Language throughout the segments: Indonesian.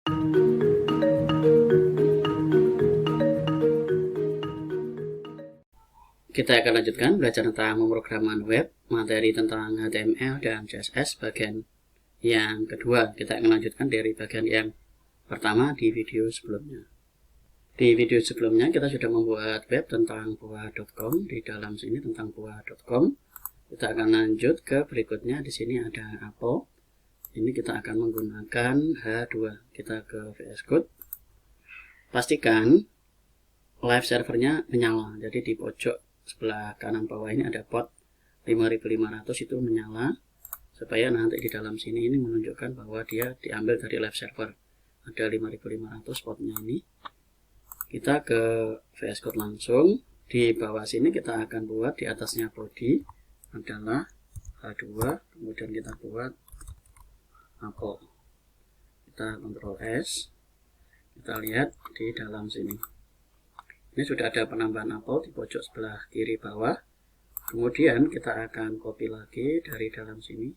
Kita akan lanjutkan belajar tentang pemrograman web, materi tentang HTML dan CSS bagian yang kedua. Kita akan lanjutkan dari bagian yang pertama di video sebelumnya. Di video sebelumnya kita sudah membuat web tentang buah.com. Di dalam sini tentang buah.com. Kita akan lanjut ke berikutnya. Di sini ada Apple. Ini kita akan menggunakan H2. Kita ke VS Code. Pastikan live servernya menyala. Jadi di pojok sebelah kanan bawah ini ada port 5500 itu menyala, supaya nanti di dalam sini ini menunjukkan bahwa dia diambil dari live server. Ada 5500 portnya ini. Kita ke VS Code langsung. Di bawah sini kita akan buat di atasnya body adalah H2, kemudian kita buat Apple. Kita Ctrl S. Kita lihat di dalam sini. Ini sudah ada penambahan Apple di pojok sebelah kiri bawah. Kemudian kita akan copy lagi dari dalam sini.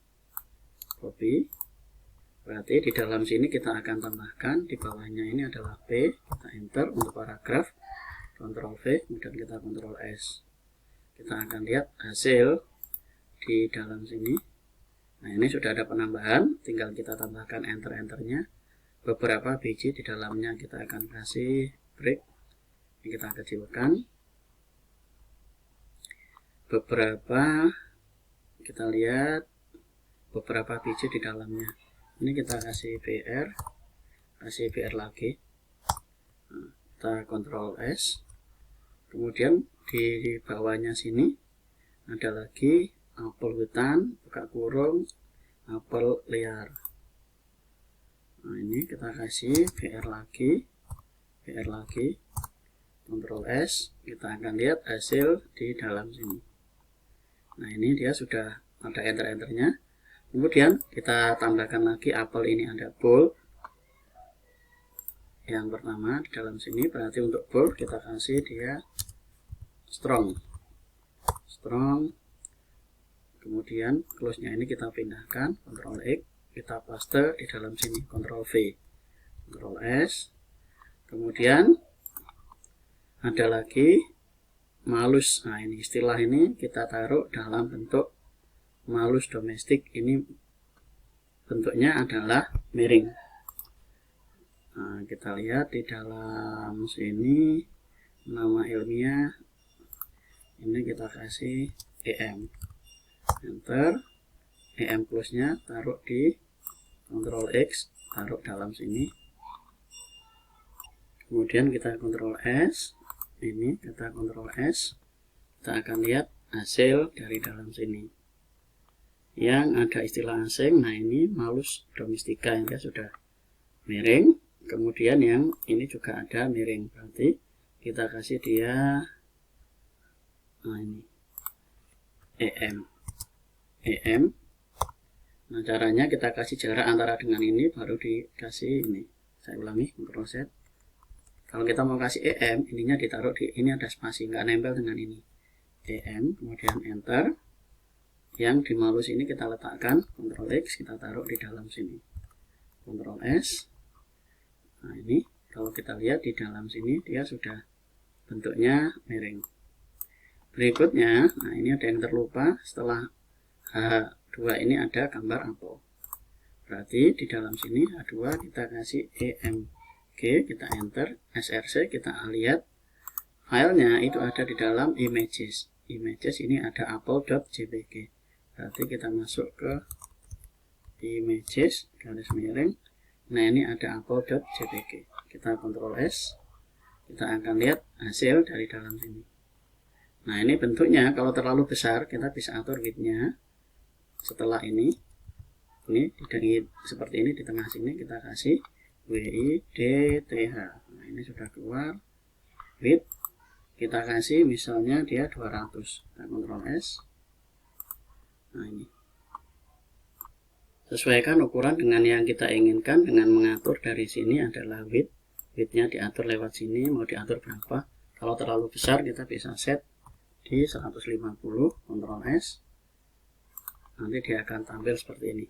Copy. Berarti di dalam sini kita akan tambahkan di bawahnya ini adalah P. Kita enter untuk paragraf. Ctrl V, kemudian kita Ctrl S. Kita akan lihat hasil di dalam sini. Nah, ini sudah ada penambahan. Tinggal kita tambahkan enter-enternya. Beberapa biji di dalamnya kita akan kasih break. Kita kecilkan beberapa, kita lihat beberapa biji di dalamnya. Ini kita kasih BR lagi. Nah, kita Ctrl S. Kemudian di bawahnya sini ada lagi apel hutan, buka kurung, apel liar. Nah, ini kita kasih BR lagi. Ctrl S, kita akan lihat hasil di dalam sini. Nah, ini dia sudah ada enter-enternya. Kemudian kita tambahkan lagi apel ini ada bold. Yang pertama di dalam sini, berarti untuk bold kita kasih dia strong. Kemudian close-nya ini kita pindahkan, Ctrl X, kita paste di dalam sini, Ctrl V, Ctrl S. Kemudian ada lagi malus. Nah, ini istilah ini kita taruh dalam bentuk malus domestik. Ini bentuknya adalah miring. Nah, kita lihat di dalam sini nama ilmiah ini kita kasih EM. Enter. EM plusnya taruh di Ctrl X, taruh dalam sini. Kemudian kita Ctrl S. Ini kita Ctrl S, kita akan lihat hasil dari dalam sini yang ada istilah asing. Nah, ini malus domestika yang dia sudah miring. Kemudian yang ini juga ada miring, berarti kita kasih dia, nah ini EM. Nah, caranya kita kasih jarak antara dengan ini baru dikasih ini. Saya ulangi, Ctrl Z. Kalau kita mau kasih EM, ininya ditaruh di ini, ada spasi, nggak nempel dengan ini. EM, kemudian enter. Yang di malus ini kita letakkan, Ctrl X, kita taruh di dalam sini. Ctrl S. Nah, ini kalau kita lihat di dalam sini dia sudah bentuknya miring. Berikutnya, nah ini ada yang terlupa, setelah H2 ini ada gambar apel. Berarti di dalam sini H2 kita kasih EM. Oke, kita enter, src, kita lihat filenya itu ada di dalam images. Images ini ada apple.jpg. Berarti kita masuk ke images, garis miring. Nah, ini ada apple.jpg. Kita Ctrl S. Kita akan lihat hasil dari dalam sini. Nah, ini bentuknya kalau terlalu besar kita bisa atur width-nya. Setelah ini seperti ini di tengah sini kita kasih WIDTH. Nah, ini sudah keluar. Width kita kasih misalnya dia 200. Kita Ctrl S. Nah, ini sesuaikan ukuran dengan yang kita inginkan dengan mengatur dari sini adalah width. Width-nya diatur lewat sini, mau diatur berapa. Kalau terlalu besar kita bisa set di 150. Ctrl S. Nanti dia akan tampil seperti ini.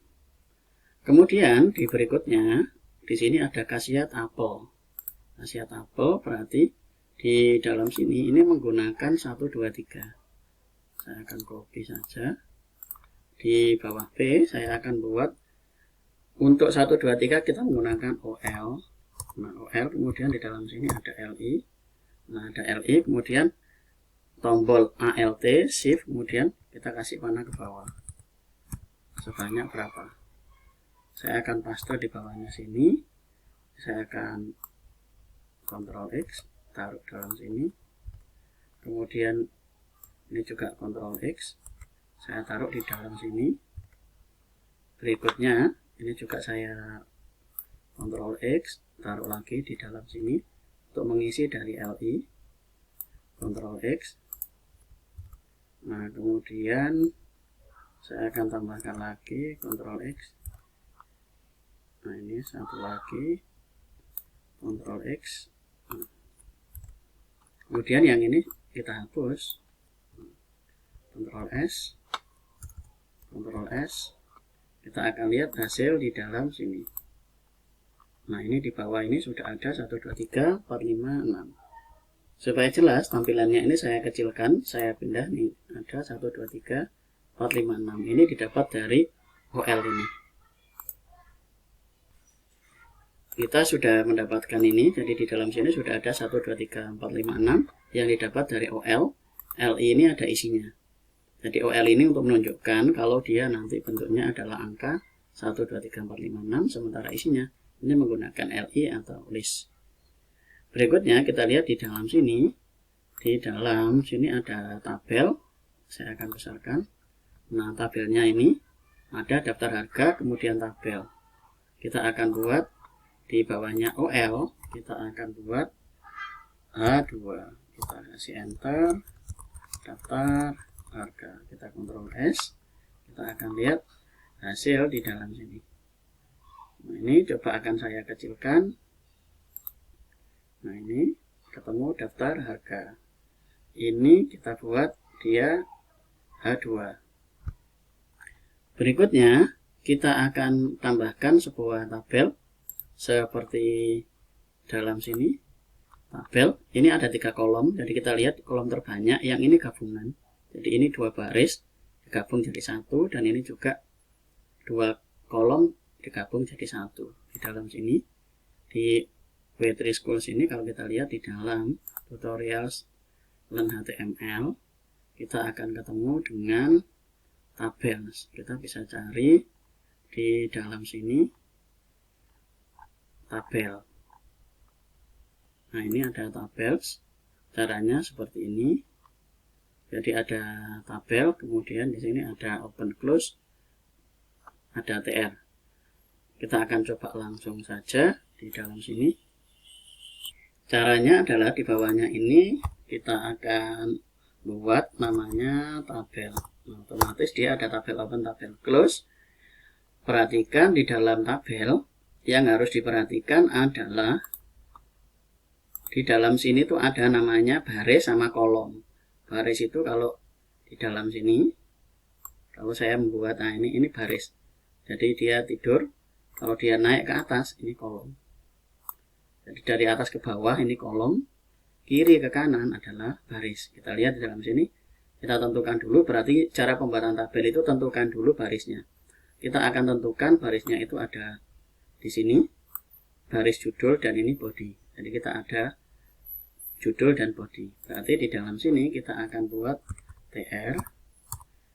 Kemudian di berikutnya di sini ada khasiat apel. Khasiat apel berarti di dalam sini ini menggunakan 1, 2, 3. Saya akan copy saja. Di bawah P saya akan buat untuk 1, 2, 3 kita menggunakan OL. Nah, OL kemudian di dalam sini ada LI. Nah, ada LI kemudian tombol ALT shift kemudian kita kasih panah ke bawah. Sebanyak berapa? Saya akan paste di bawahnya sini. Saya akan Ctrl X taruh dalam sini. Kemudian ini juga Ctrl X. Saya taruh di dalam sini. Berikutnya ini juga saya Ctrl X taruh lagi di dalam sini untuk mengisi dari LI. Ctrl X. Nah, kemudian saya akan tambahkan lagi Ctrl X. Nah, ini satu lagi Ctrl X. Kemudian yang ini kita hapus. Ctrl S. Ctrl S. Kita akan lihat hasil di dalam sini. Nah, ini di bawah ini sudah ada 1, 2, 3, 4, 5, 6. Supaya jelas tampilannya ini saya kecilkan, saya pindah nih. Ada 1, 2, 3, 4, 5, 6. Ini didapat dari OL ini. Kita sudah mendapatkan ini, jadi di dalam sini sudah ada 1, 2, 3, 4, 5, 6 yang didapat dari OL. LI ini ada isinya. Jadi OL ini untuk menunjukkan kalau dia nanti bentuknya adalah angka 1, 2, 3, 4, 5, 6, sementara isinya ini menggunakan LI atau list. Berikutnya kita lihat di dalam sini. Di dalam sini ada tabel. Saya akan besarkan. Nah, tabelnya ini ada daftar harga, kemudian tabel. Kita akan buat di bawahnya OL, kita akan buat H2. Kita kasih enter, daftar harga. Kita Ctrl S. Kita akan lihat hasil di dalam sini. Nah, ini coba akan saya kecilkan. Nah, ini ketemu daftar harga. Ini kita buat dia H2. Berikutnya kita akan tambahkan sebuah tabel seperti dalam sini. Tabel ini ada 3 kolom, jadi kita lihat kolom terbanyak yang ini gabungan. Jadi ini 2 baris digabung jadi 1, dan ini juga 2 kolom digabung jadi 1. Di dalam sini di W3 Schools ini kalau kita lihat di dalam tutorials Learn HTML kita akan ketemu dengan tabel. Kita bisa cari di dalam sini tabel. Nah, ini ada tabel. Caranya seperti ini. Jadi ada tabel, kemudian di sini ada open close, ada TR. Kita akan coba langsung saja di dalam sini. Caranya adalah di bawahnya ini kita akan buat namanya tabel. Nah, otomatis dia ada tabel open, tabel close. Perhatikan di dalam tabel yang harus diperhatikan adalah di dalam sini tuh ada namanya baris sama kolom. Baris itu kalau di dalam sini, kalau saya membuat, nah ini baris. Jadi dia tidur, kalau dia naik ke atas ini kolom. Jadi dari atas ke bawah ini kolom, kiri ke kanan adalah baris. Kita lihat di dalam sini, kita tentukan dulu, berarti cara pembuatan tabel itu tentukan dulu barisnya. Kita akan tentukan barisnya itu ada di sini, baris judul dan ini body. Jadi kita ada judul dan body. Berarti di dalam sini kita akan buat TR.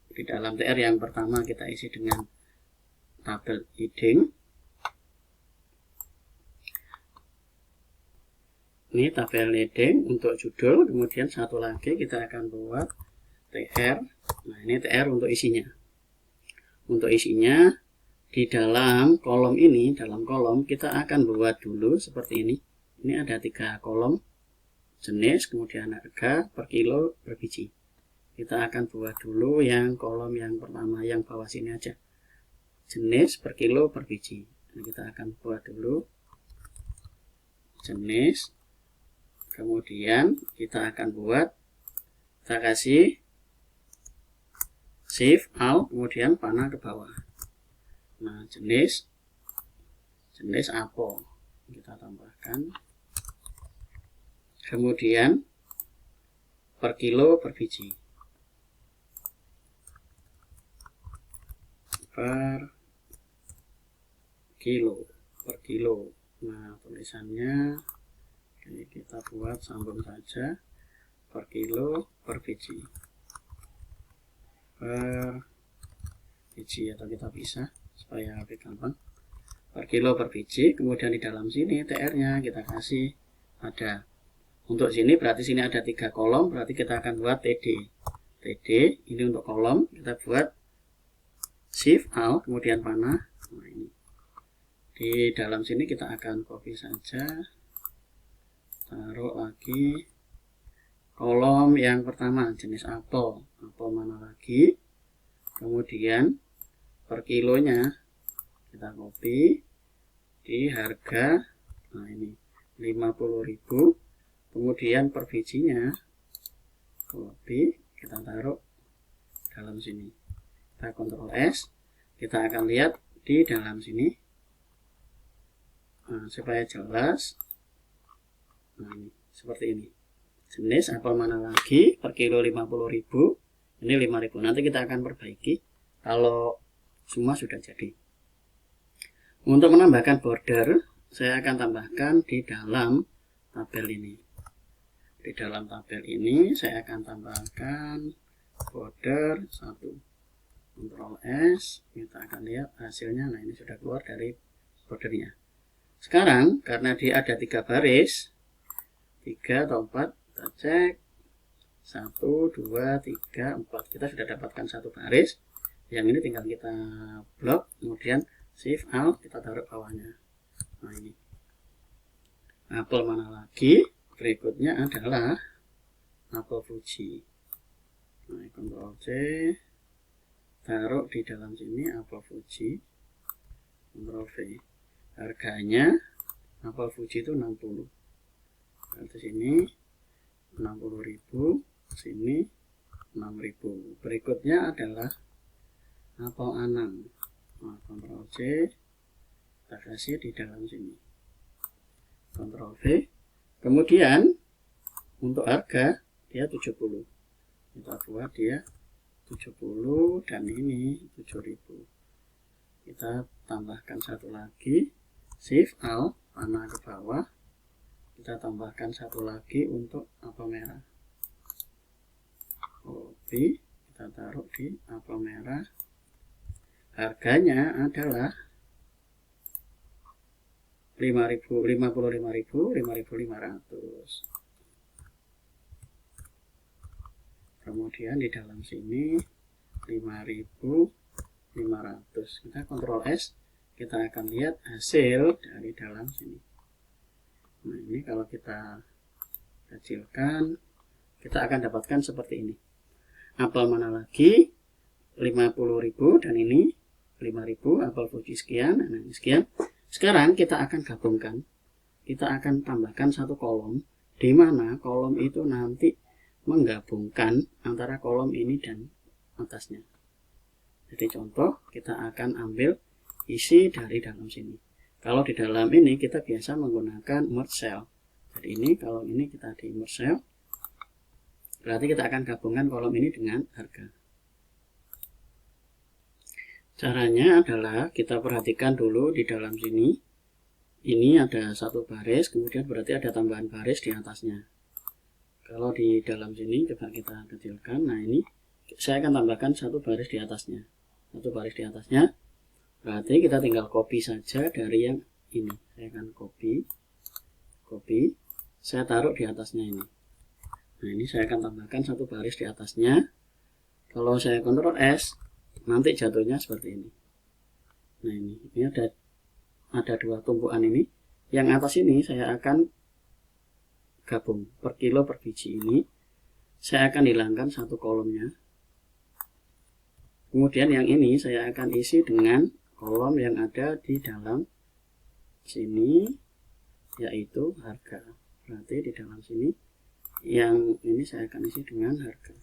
Di dalam TR yang pertama kita isi dengan tabel heading. Ini tabel heading untuk judul. Kemudian satu lagi kita akan buat TR. Nah, ini TR untuk isinya. Untuk isinya di dalam kolom ini, dalam kolom kita akan buat dulu seperti ini. Ini ada 3 kolom. Jenis, kemudian harga, per kilo, per biji. Kita akan buat dulu yang kolom yang pertama, yang bawah sini aja. Jenis, per kilo, per biji. Nah, kita akan buat dulu jenis. Kemudian kita akan buat, kita kasih Shift, Alt, kemudian panah ke bawah. Nah, jenis jenis apel, kita tambahkan. Kemudian per kilo per biji, per kilo. Nah, tulisannya ini kita buat sambung saja, per kilo per biji, per biji, atau kita pisah supaya lebih gampang, per kilo per biji. Kemudian di dalam sini TR-nya kita kasih ada, untuk sini berarti sini ada 3 kolom, berarti kita akan buat TD. Ini untuk kolom, kita buat Shift Alt kemudian panah. Nah, ini di dalam sini kita akan copy saja, taruh lagi kolom yang pertama, jenis apel mana lagi. Kemudian per kilonya kita copy di harga, nah ini 50.000. Kemudian per bijinya copy, kita taruh dalam sini, kita Ctrl S, kita akan lihat di dalam sini. Nah, supaya jelas, nah ini seperti ini, jenis apel mana lagi, per kilo 50.000, ini 5.000. Nanti kita akan perbaiki kalau semua sudah jadi. Untuk menambahkan border, saya akan tambahkan di dalam tabel ini. Di dalam tabel ini saya akan tambahkan border 1. Ctrl S, kita akan lihat hasilnya. Nah, ini sudah keluar dari bordernya. Sekarang karena dia ada 3 baris, 3 atau 4, kita cek 1, 2, 3, 4. Kita sudah dapatkan 1 baris. Yang ini tinggal kita blok, kemudian Shift Alt, kita taruh bawahnya. Nah, ini apel mana lagi. Berikutnya adalah apel Fuji. Nah, Ctrl C, taruh di dalam sini apel Fuji, Ctrl V. Harganya apel Fuji itu 60. Berarti sini 60.000, sini 6.000. Berikutnya adalah apel Anang. Nah, Ctrl C, kita kasih di dalam sini, Ctrl V. Kemudian untuk harga dia 70. Kita buat dia 70 dan ini 7.000. Kita tambahkan satu lagi, Shift Alt panah ke bawah, kita tambahkan satu lagi untuk apel merah. Copy, kita taruh di apel merah. Harganya adalah 55.500. Kemudian di dalam sini 5.500. Kita Ctrl S, kita akan lihat hasil dari dalam sini. Nah, ini kalau kita kecilkan, kita akan dapatkan seperti ini. Apel mana lagi 50.000 dan ini 5.000, apel Fuji sekian, nah ini sekian. Sekarang kita akan gabungkan, kita akan tambahkan satu kolom, di mana kolom itu nanti menggabungkan antara kolom ini dan atasnya. Jadi contoh, kita akan ambil isi dari dalam sini. Kalau di dalam ini kita biasa menggunakan merge cell. Jadi ini, kalau ini kita di merge cell, berarti kita akan gabungkan kolom ini dengan harga. Caranya adalah kita perhatikan dulu di dalam sini. Ini ada satu baris, kemudian berarti ada tambahan baris di atasnya. Kalau di dalam sini coba kita kecilkan. Nah, ini saya akan tambahkan satu baris di atasnya. Satu baris di atasnya. Berarti kita tinggal copy saja dari yang ini. Saya akan copy. Saya taruh di atasnya ini. Nah, ini saya akan tambahkan satu baris di atasnya. Kalau saya Ctrl S, nanti jatuhnya seperti ini. Nah, ini ada dua tumpuan ini. Yang atas ini saya akan gabung per kilo per biji ini. Saya akan hilangkan satu kolomnya. Kemudian yang ini saya akan isi dengan kolom yang ada di dalam sini, yaitu harga. Berarti di dalam sini yang ini saya akan isi dengan harga.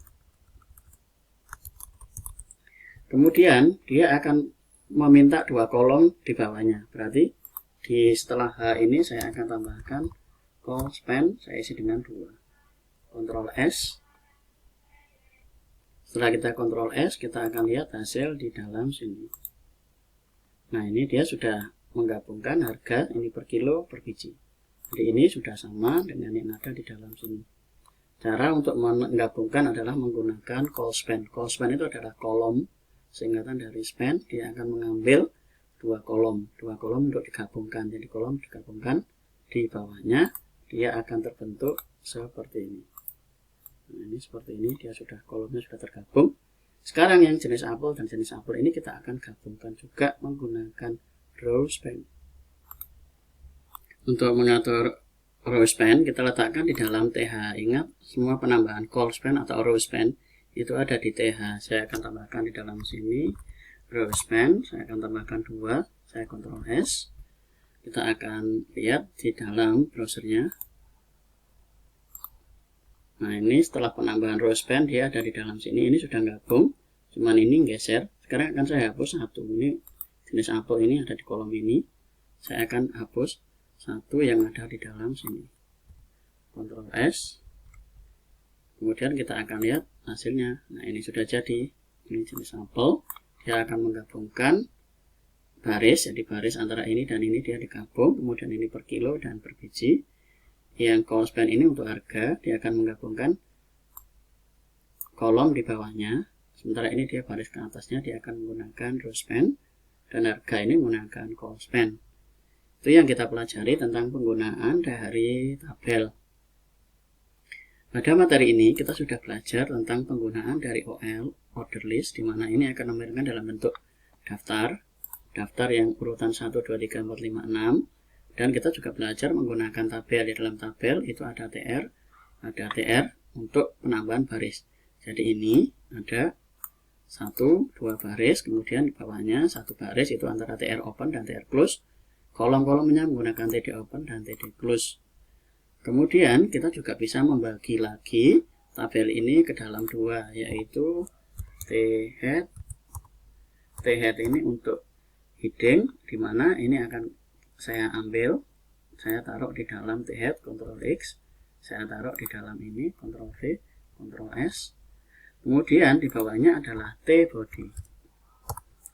Kemudian dia akan meminta dua kolom di bawahnya. Berarti Di setelah H ini saya akan tambahkan call span, saya isi dengan 2. Ctrl S. Setelah kita Ctrl S, kita akan lihat hasil di dalam sini. Nah, ini dia sudah menggabungkan harga ini per kilo per biji. Jadi ini sudah sama dengan yang ada di dalam sini. Cara untuk menggabungkan adalah menggunakan call span. Call span itu adalah kolom, singkatan dari span. Dia akan mengambil dua kolom untuk digabungkan. Jadi kolom digabungkan, di bawahnya dia akan terbentuk seperti ini. Nah, ini seperti ini, dia sudah kolomnya sudah tergabung. Sekarang yang jenis apel dan jenis apel ini kita akan gabungkan juga menggunakan row span. Untuk mengatur row span kita letakkan di dalam TH. Ingat, semua penambahan call span atau row span itu ada di TH. Saya akan tambahkan di dalam sini row span, saya akan tambahkan 2, saya Ctrl S. Kita akan lihat di dalam browsernya. Nah, ini setelah penambahan row span dia ada di dalam sini. Ini sudah gabung, cuman ini geser. Sekarang akan saya hapus satu. Ini jenis apel ini ada di kolom ini. Saya akan hapus satu yang ada di dalam sini. Ctrl S. Kemudian kita akan lihat hasilnya. Nah, ini sudah jadi. Ini jenis apel. Dia akan menggabungkan baris, jadi baris antara ini dan ini dia digabung. Kemudian ini per kilo dan per biji. Yang call span ini untuk harga, dia akan menggabungkan kolom di bawahnya. Sementara ini dia baris ke atasnya, dia akan menggunakan row span. Dan harga ini menggunakan call span. Itu yang kita pelajari tentang penggunaan dari tabel. Pada materi ini kita sudah belajar tentang penggunaan dari OL, order list, di mana ini akan memberikan dalam bentuk daftar yang urutan 1, 2, 3, 4, 5, 6. Dan kita juga belajar menggunakan tabel. Di dalam tabel itu ada TR untuk penambahan baris. Jadi ini ada 1, 2 baris, kemudian di bawahnya 1 baris, itu antara TR open dan TR close. Kolom-kolomnya menggunakan TD open dan TD close. Kemudian kita juga bisa membagi lagi tabel ini ke dalam 2, yaitu T-head. T-head ini untuk heading, dimana ini akan saya ambil, saya taruh di dalam T-head, Ctrl X, saya taruh di dalam ini, Ctrl V, Ctrl S. Kemudian di bawahnya adalah T-body.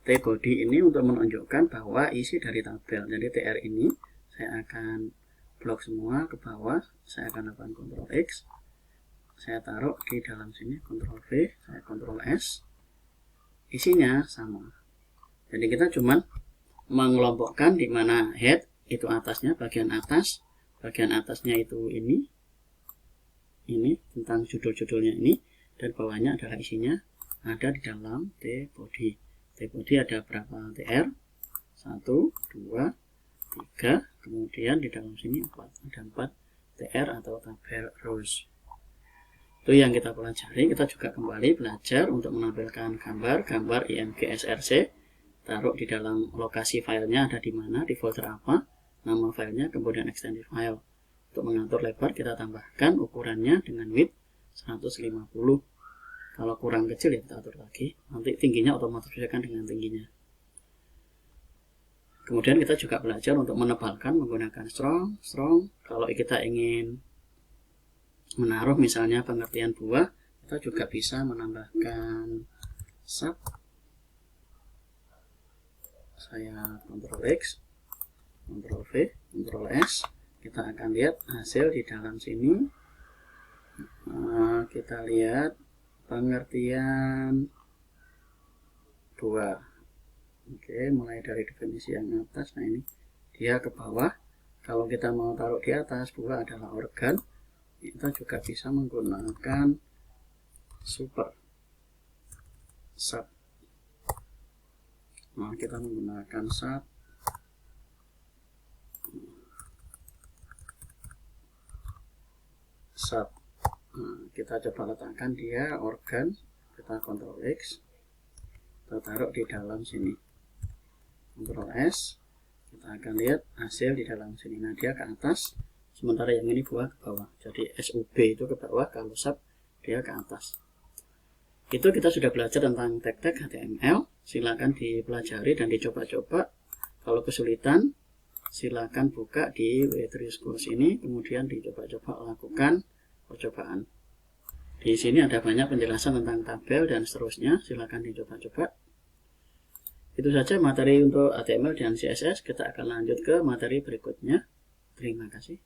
T-body ini untuk menunjukkan bahwa isi dari tabel. Jadi TR ini saya akan blok semua ke bawah, saya akan lakukan Ctrl X, saya taruh di dalam sini, Ctrl V, saya Ctrl S. Isinya sama. Jadi kita cuman mengelompokkan di mana head itu atasnya, bagian atasnya itu ini tentang judul-judulnya ini, dan bawahnya adalah isinya ada di dalam T-body. T-body ada berapa TR? 1, 2, 3, kemudian di dalam sini ada 4 TR atau tabel rows. Itu yang kita pelajari. Kita juga kembali belajar untuk menampilkan gambar IMG SRC. Taruh di dalam lokasi filenya ada di mana, di folder apa, nama filenya, kemudian extended file. Untuk mengatur lebar kita tambahkan ukurannya dengan width 150. Kalau kurang kecil ya kita atur lagi, nanti tingginya otomatis sesuaikan dengan tingginya. Kemudian kita juga belajar untuk menebalkan menggunakan strong. Kalau kita ingin menaruh misalnya pengertian buah, kita juga bisa menambahkan sub. Saya Ctrl X, Ctrl V, Ctrl S. Kita akan lihat hasil di dalam sini. Kita lihat pengertian 2. Oke, mulai dari definisi yang atas. Nah, ini dia ke bawah. Kalau kita mau taruh di atas, buah adalah organ. Kita juga bisa menggunakan sub. Nah, kita menggunakan sub. Nah, kita coba letakkan dia organ. Kita Ctrl X. Kita taruh di dalam sini. Ctrl S. Kita akan lihat hasil di dalam sini. Nah, dia ke atas. Sementara yang ini buah ke bawah. Jadi SUB itu ke bawah, kalau sub dia ke atas. Itu kita sudah belajar tentang tag-tag HTML. Silakan dipelajari dan dicoba-coba. Kalau kesulitan, silakan buka di W3 Schools ini, kemudian dicoba-coba lakukan percobaan. Di sini ada banyak penjelasan tentang tabel dan seterusnya, silakan dicoba-coba. Itu saja materi untuk HTML dan CSS. Kita akan lanjut ke materi berikutnya. Terima kasih.